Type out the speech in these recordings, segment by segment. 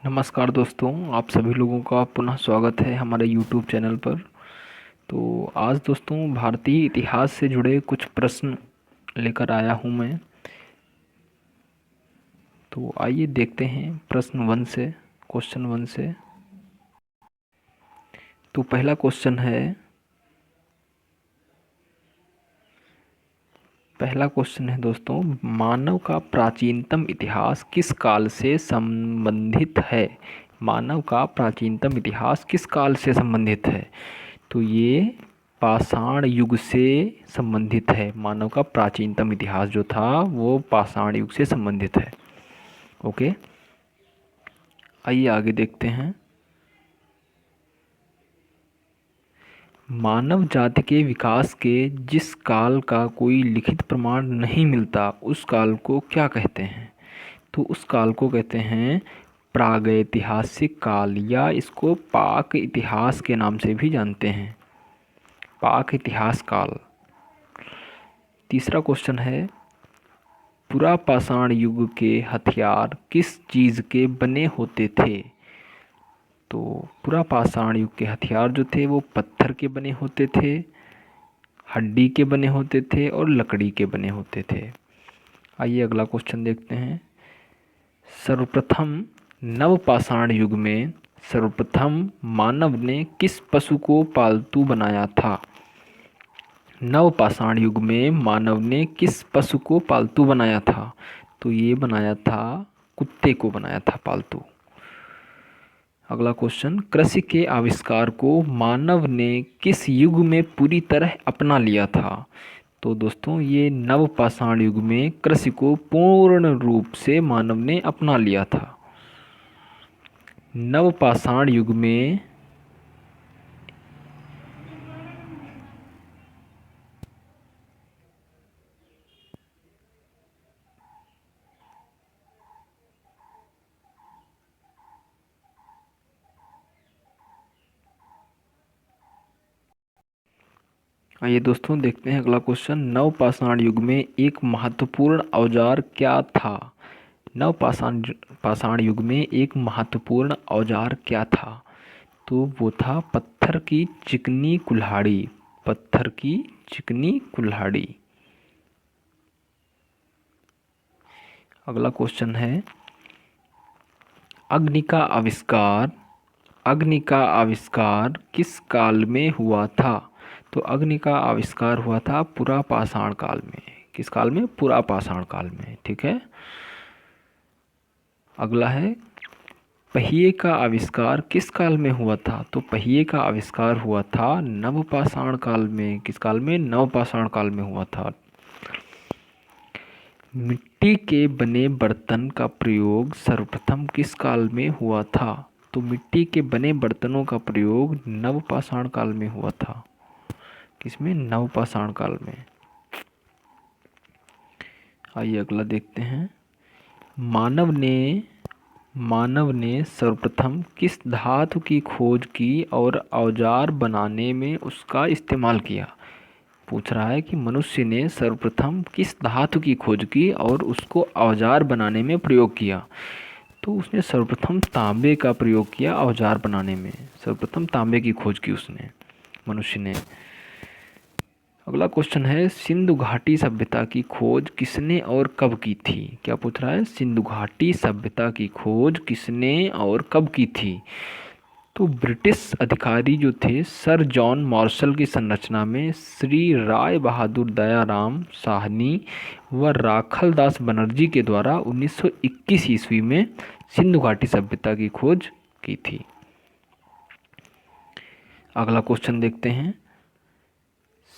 नमस्कार दोस्तों, आप सभी लोगों का पुनः स्वागत है हमारे YouTube चैनल पर। तो आज दोस्तों भारतीय इतिहास से जुड़े कुछ प्रश्न लेकर आया हूँ मैं। तो आइए देखते हैं क्वेश्चन वन से। तो पहला क्वेश्चन है दोस्तों, मानव का प्राचीनतम इतिहास किस काल से संबंधित है? मानव का प्राचीनतम इतिहास किस काल से संबंधित है? तो ये पाषाण युग से संबंधित है। मानव का प्राचीनतम इतिहास जो था वो पाषाण युग से संबंधित है। ओके, आइए आगे देखते हैं। मानव जाति के विकास के जिस काल का कोई लिखित प्रमाण नहीं मिलता उस काल को क्या कहते हैं? तो उस काल को कहते हैं प्रागैतिहासिक काल, या इसको पाक इतिहास के नाम से भी जानते हैं, पाक इतिहास काल। तीसरा क्वेश्चन है, पुरापाषाण युग के हथियार किस चीज़ के बने होते थे? तो पुरापाषाण युग के हथियार जो थे वो पत्थर के बने होते थे, हड्डी के बने होते थे और लकड़ी के बने होते थे। आइए अगला क्वेश्चन देखते हैं। सर्वप्रथम नवपाषाण युग में सर्वप्रथम मानव ने किस पशु को पालतू बनाया था? नवपाषाण युग में मानव ने किस पशु को पालतू बनाया था? तो ये बनाया था, कुत्ते को बनाया था पालतू। अगला क्वेश्चन, कृषि के आविष्कार को मानव ने किस युग में पूरी तरह अपना लिया था? तो दोस्तों ये नवपाषाण युग में कृषि को पूर्ण रूप से मानव ने अपना लिया था। नवपाषाण युग में आइए दोस्तों देखते हैं अगला क्वेश्चन। नवपाषाण युग में एक महत्वपूर्ण औजार क्या था? नवपाषाण पाषाण युग में एक महत्वपूर्ण औजार क्या था? तो वो था पत्थर की चिकनी कुल्हाड़ी। पत्थर की चिकनी कुल्हाड़ी। अगला क्वेश्चन है, अग्नि का आविष्कार अग्नि का आविष्कार किस काल में हुआ था? तो अग्नि का आविष्कार हुआ था पुरापाषाण काल में। किस काल में? पुरापाषाण काल में। ठीक है। अगला है, पहिए का आविष्कार किस काल में हुआ था? तो पहिए का आविष्कार हुआ था नवपाषाण काल में। किस काल में? नवपाषाण काल में हुआ था। मिट्टी के बने बर्तन का प्रयोग सर्वप्रथम किस काल में हुआ था? तो मिट्टी के बने बर्तनों का प्रयोग नवपाषाण काल में हुआ था। किसमें? नवपाषाण काल में। आइए अगला देखते हैं। मानव ने सर्वप्रथम किस धातु की खोज की और औजार बनाने में उसका इस्तेमाल किया? पूछ रहा है कि मनुष्य ने सर्वप्रथम किस धातु की खोज की और उसको औजार बनाने में प्रयोग किया? तो उसने सर्वप्रथम तांबे का प्रयोग किया औजार बनाने में। सर्वप्रथम तांबे की खोज की उसने, मनुष्य ने। अगला क्वेश्चन है, सिंधु घाटी सभ्यता की खोज किसने और कब की थी? क्या पूछ रहा है? सिंधु घाटी सभ्यता की खोज किसने और कब की थी? तो ब्रिटिश अधिकारी जो थे सर जॉन मार्शल की संरचना में श्री राय बहादुर दयाराम साहनी व राखलदास बनर्जी के द्वारा 1921 ईस्वी में सिंधु घाटी सभ्यता की खोज की थी। अगला क्वेश्चन देखते हैं।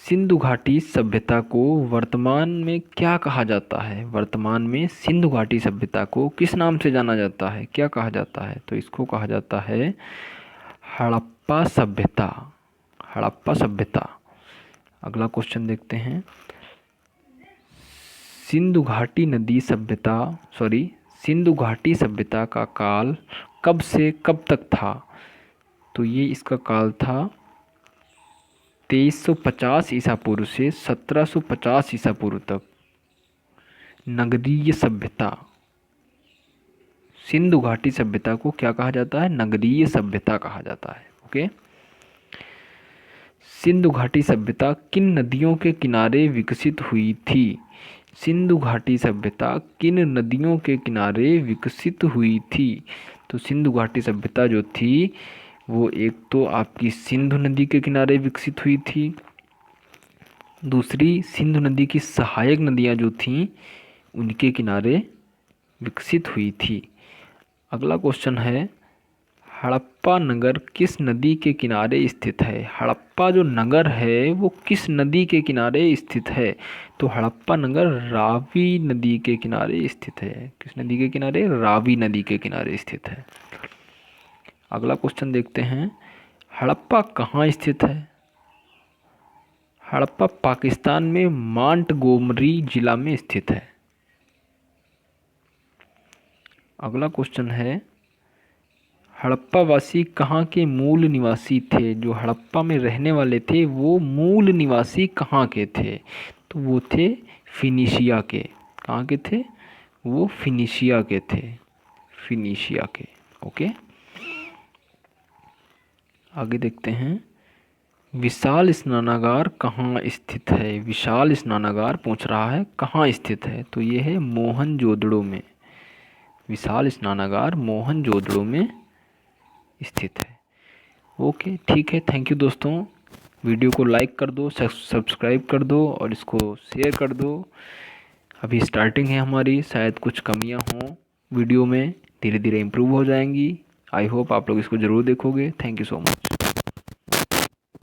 सिंधु घाटी सभ्यता को वर्तमान में क्या कहा जाता है? वर्तमान में सिंधु घाटी सभ्यता को किस नाम से जाना जाता है? क्या कहा जाता है? तो इसको कहा जाता है हड़प्पा सभ्यता। हड़प्पा सभ्यता। अगला क्वेश्चन देखते हैं। सिंधु घाटी सभ्यता का काल कब से कब तक था? तो ये इसका काल था 2350 ईसा पूर्व से 1750 ईसा पूर्व तक। नगरीय सभ्यता। सिंधु घाटी सभ्यता को क्या कहा जाता है? नगरीय सभ्यता कहा जाता है। ओके। सिंधु घाटी सभ्यता किन नदियों के किनारे विकसित हुई थी? सिंधु घाटी सभ्यता किन नदियों के किनारे विकसित हुई थी? तो सिंधु घाटी सभ्यता जो थी वो एक तो आपकी सिंधु नदी के किनारे विकसित हुई थी, दूसरी सिंधु नदी की सहायक नदियाँ जो थीं उनके किनारे विकसित हुई थी। अगला क्वेश्चन है, हड़प्पा नगर किस नदी के किनारे स्थित है? हड़प्पा जो नगर है वो किस नदी के किनारे स्थित है? तो हड़प्पा नगर रावी नदी के किनारे स्थित है। किस नदी के किनारे? रावी नदी के किनारे स्थित है। अगला क्वेश्चन देखते हैं, हड़प्पा कहाँ स्थित है? हड़प्पा पाकिस्तान में मांटगोमरी जिला में स्थित है। अगला क्वेश्चन है, हड़प्पा वासी कहाँ के मूल निवासी थे? जो हड़प्पा में रहने वाले थे वो मूल निवासी कहाँ के थे? तो वो थे फिनिशिया के। कहाँ के थे? वो फिनिशिया के थे। फिनिशिया के। ओके। आगे देखते हैं, विशाल स्नानागार कहाँ स्थित है? विशाल स्नानागार पूछ रहा है कहाँ स्थित है? तो ये है मोहनजोदड़ो में। विशाल स्नानागार मोहनजोदड़ो में स्थित है। ओके, ठीक है। थैंक यू दोस्तों। वीडियो को लाइक कर दो, सब्सक्राइब कर दो और इसको शेयर कर दो। अभी स्टार्टिंग है हमारी, शायद कुछ कमियां हों वीडियो में, धीरे धीरे इम्प्रूव हो जाएंगी। आई होप आप लोग इसको ज़रूर देखोगे। Thank you so much.